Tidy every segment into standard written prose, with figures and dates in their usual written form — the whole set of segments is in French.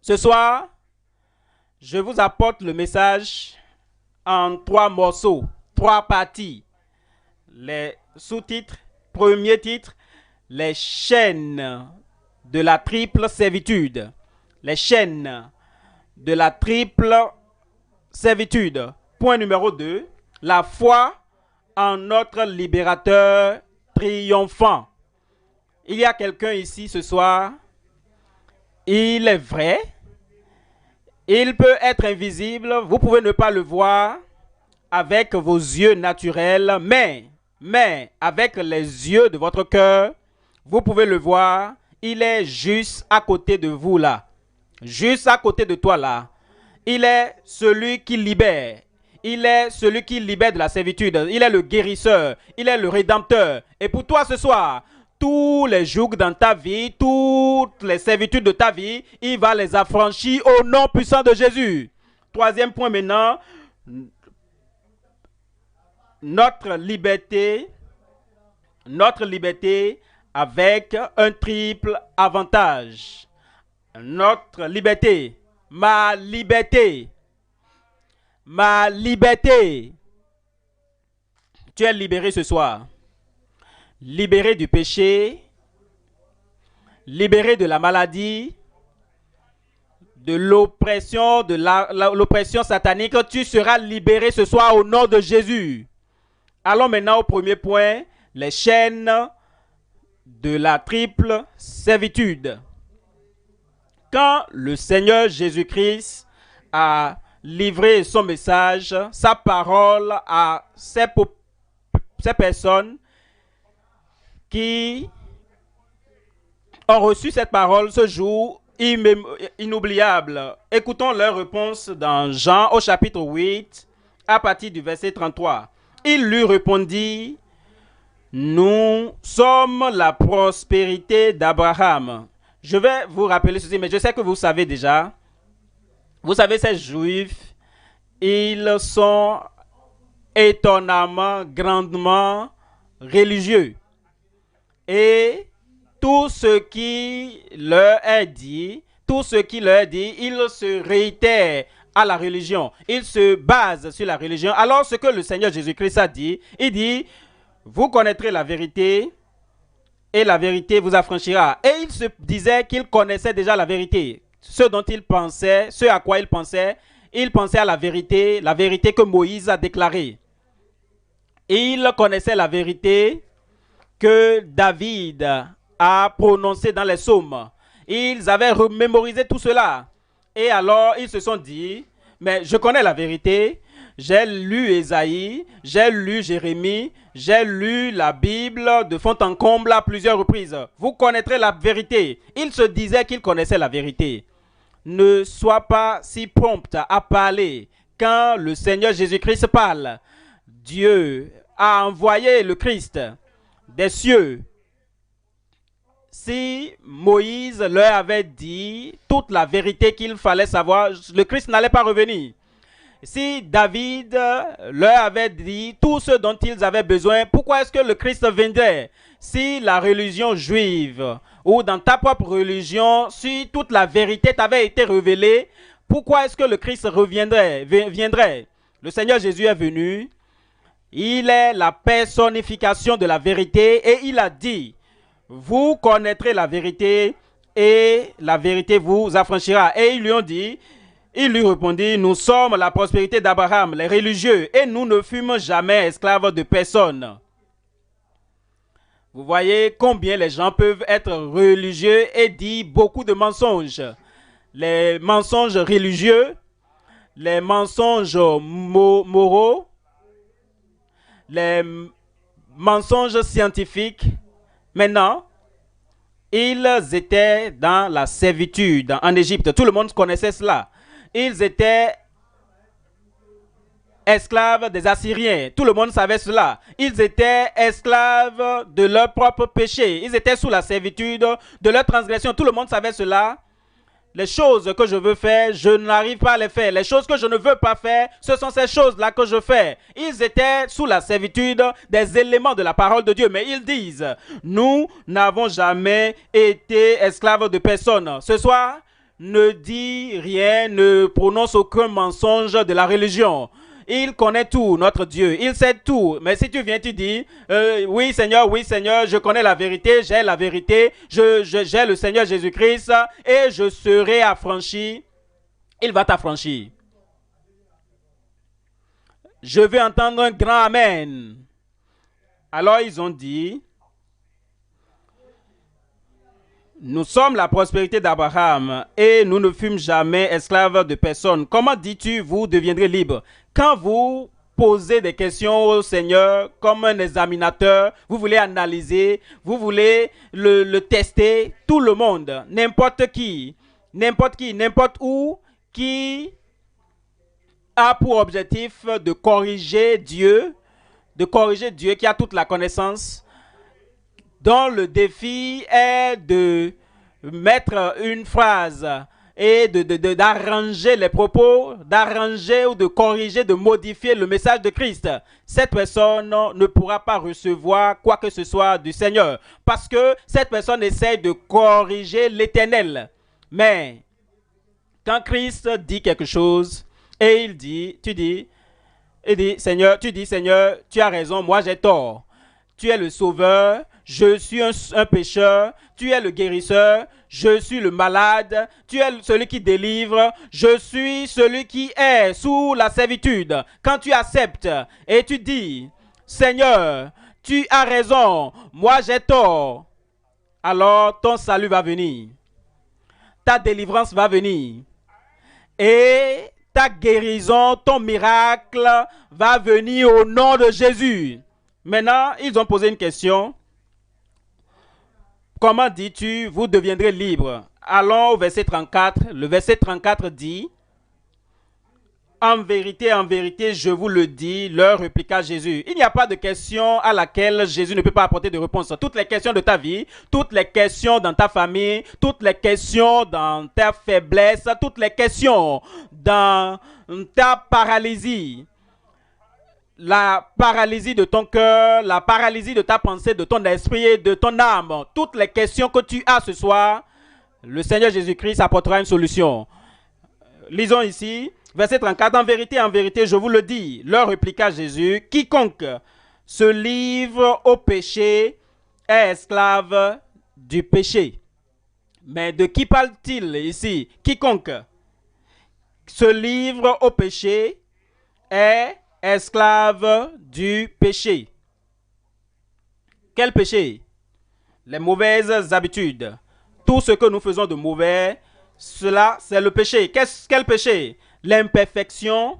Ce soir, je vous apporte le message en 3 morceaux, 3 parties. Les sous-titres, premier titre, les chaînes de la triple servitude. Les chaînes de la triple servitude. Point numéro 2, la foi en notre libérateur triomphant. Il y a quelqu'un ici ce soir, il est vrai, il peut être invisible, vous pouvez ne pas le voir avec vos yeux naturels, mais avec les yeux de votre cœur, vous pouvez le voir, il est juste à côté de vous là, juste à côté de toi là. Il est celui qui libère. Il est celui qui libère de la servitude. Il est le guérisseur. Il est le rédempteur. Et pour toi ce soir, tous les jougs dans ta vie, toutes les servitudes de ta vie, il va les affranchir au nom puissant de Jésus. Troisième point maintenant, notre liberté avec un triple avantage. Notre liberté. Ma liberté. Tu es libéré ce soir. Libéré du péché. Libéré de la maladie. De l'oppression, l'oppression satanique. Tu seras libéré ce soir au nom de Jésus. Allons maintenant au premier point. Les chaînes de la triple servitude. Quand le Seigneur Jésus-Christ a livré son message, sa parole à ces personnes qui ont reçu cette parole ce jour inoubliable. Écoutons leur réponse dans Jean au chapitre 8 à partir du verset 33. Il lui répondit, « Nous sommes la prospérité d'Abraham. » Je vais vous rappeler ceci, mais je sais que vous savez déjà. Vous savez, ces Juifs, ils sont étonnamment, grandement religieux. Et tout ce qui leur est dit, ils se réitèrent à la religion. Ils se basent sur la religion. Alors, ce que le Seigneur Jésus-Christ a dit, il dit, vous connaîtrez la vérité, et la vérité vous affranchira. Et il se disait qu'il connaissait déjà la vérité. Ce dont il pensait, ce à quoi il pensait à la vérité que Moïse a déclarée. Il connaissait la vérité que David a prononcée dans les psaumes. Ils avaient remémorisé tout cela. Et alors, ils se sont dit, mais je connais la vérité. J'ai lu Ésaïe, j'ai lu Jérémie, j'ai lu la Bible de fond en comble à plusieurs reprises. Vous connaîtrez la vérité. Il se disait qu'il connaissait la vérité. Ne sois pas si prompt à parler quand le Seigneur Jésus-Christ parle. Dieu a envoyé le Christ des cieux. Si Moïse leur avait dit toute la vérité qu'il fallait savoir, le Christ n'allait pas revenir. Si David leur avait dit tout ce dont ils avaient besoin, pourquoi est-ce que le Christ viendrait? Si la religion juive ou dans ta propre religion, si toute la vérité t'avait été révélée, pourquoi est-ce que le Christ viendrait? Le Seigneur Jésus est venu, il est la personnification de la vérité et il a dit, vous connaîtrez la vérité et la vérité vous affranchira. Et ils lui ont dit, il lui répondit, nous sommes la prospérité d'Abraham, les religieux, et nous ne fûmes jamais esclaves de personne. Vous voyez combien les gens peuvent être religieux et dire beaucoup de mensonges. Les mensonges religieux, les mensonges moraux, les mensonges scientifiques. Maintenant, ils étaient dans la servitude en Égypte. Tout le monde connaissait cela. Ils étaient esclaves des Assyriens. Tout le monde savait cela. Ils étaient esclaves de leur propre péché. Ils étaient sous la servitude de leur transgression. Tout le monde savait cela. Les choses que je veux faire, je n'arrive pas à les faire. Les choses que je ne veux pas faire, ce sont ces choses-là que je fais. Ils étaient sous la servitude des éléments de la parole de Dieu. Mais ils disent, nous n'avons jamais été esclaves de personne. Ce soir, ne dit rien, ne prononce aucun mensonge de la religion. Il connaît tout, notre Dieu. Il sait tout. Mais si tu viens, tu dis, oui Seigneur, je connais la vérité, j'ai la vérité, j'ai le Seigneur Jésus-Christ et je serai affranchi. Il va t'affranchir. Je veux entendre un grand Amen. Alors ils ont dit, nous sommes la prospérité d'Abraham et nous ne fûmes jamais esclaves de personne. Comment dis-tu, vous deviendrez libres? Quand vous posez des questions au Seigneur comme un examinateur, vous voulez analyser, vous voulez le tester, tout le monde, n'importe où, qui a pour objectif de corriger Dieu, qui a toute la connaissance, dont le défi est de mettre une phrase et d'arranger les propos, d'arranger ou de corriger, de modifier le message de Christ. Cette personne ne pourra pas recevoir quoi que ce soit du Seigneur parce que cette personne essaie de corriger l'Éternel. Mais quand Christ dit quelque chose et tu dis, Seigneur, tu as raison, moi j'ai tort. Tu es le sauveur, je suis un pécheur, tu es le guérisseur, je suis le malade, tu es celui qui délivre, je suis celui qui est sous la servitude. Quand tu acceptes et tu dis, Seigneur, tu as raison, moi j'ai tort, alors ton salut va venir, ta délivrance va venir et ta guérison, ton miracle va venir au nom de Jésus. Maintenant, ils ont posé une question. Comment dis-tu, vous deviendrez libres? Allons au verset 34. Le verset 34 dit, en vérité, je vous le dis, leur répliqua Jésus. Il n'y a pas de question à laquelle Jésus ne peut pas apporter de réponse. Toutes les questions de ta vie, toutes les questions dans ta famille, toutes les questions dans ta faiblesse, toutes les questions dans ta paralysie, la paralysie de ton cœur, la paralysie de ta pensée, de ton esprit et de ton âme, toutes les questions que tu as ce soir, le Seigneur Jésus-Christ apportera une solution. Lisons ici, verset 34. En vérité, je vous le dis, leur répliqua Jésus, quiconque se livre au péché est esclave du péché. Mais de qui parle-t-il ici? Quiconque se livre au péché est esclave du péché. Quel péché? Les mauvaises habitudes. Tout ce que nous faisons de mauvais, cela c'est le péché. Quel péché? L'imperfection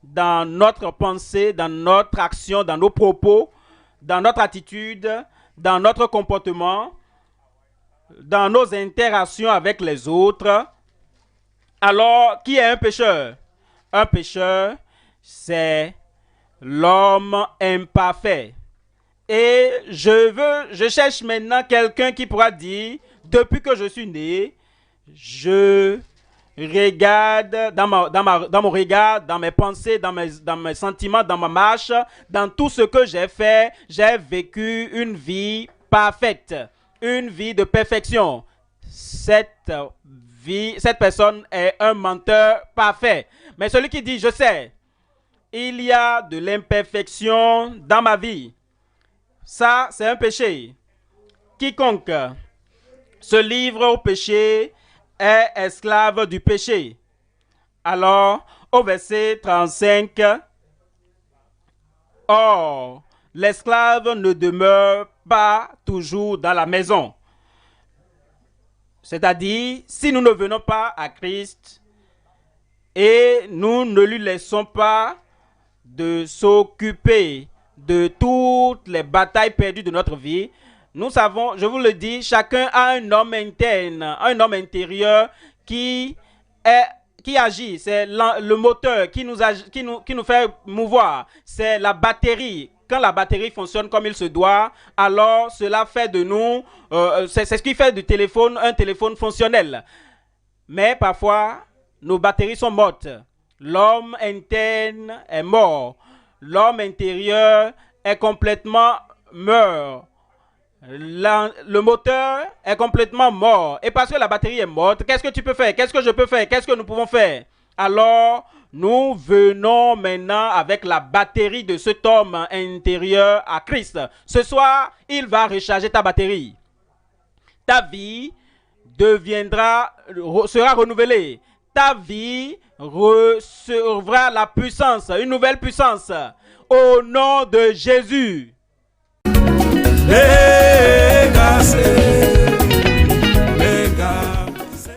dans notre pensée, dans notre action, dans nos propos, dans notre attitude, dans notre comportement, dans nos interactions avec les autres. Alors, qui est un pécheur? Un pécheur, c'est l'homme imparfait. Et je cherche maintenant quelqu'un qui pourra dire, depuis que je suis né, je regarde dans mon regard, dans mes pensées, dans mes sentiments, dans ma marche, dans tout ce que j'ai fait, j'ai vécu une vie parfaite, une vie de perfection. Cette personne est un menteur parfait. Mais celui qui dit, je sais, il y a de l'imperfection dans ma vie. Ça, c'est un péché. Quiconque se livre au péché est esclave du péché. Alors, au verset 35, or, l'esclave ne demeure pas toujours dans la maison. C'est-à-dire, si nous ne venons pas à Christ et nous ne lui laissons pas de s'occuper de toutes les batailles perdues de notre vie, nous savons, je vous le dis, chacun a un homme interne, un homme intérieur qui agit. C'est le moteur qui nous fait mouvoir. C'est la batterie. Quand la batterie fonctionne comme il se doit, alors cela fait de nous, c'est ce qui fait du téléphone un téléphone fonctionnel. Mais parfois, nos batteries sont mortes. L'homme interne est mort. L'homme intérieur est complètement mort. le moteur est complètement mort. Et parce que la batterie est morte, qu'est-ce que tu peux faire? Qu'est-ce que je peux faire? Qu'est-ce que nous pouvons faire? Alors, nous venons maintenant avec la batterie de cet homme intérieur à Christ. Ce soir, il va recharger ta batterie. Ta vie sera renouvelée. Ta vie recevra la puissance, une nouvelle puissance. Au nom de Jésus. Dégagez.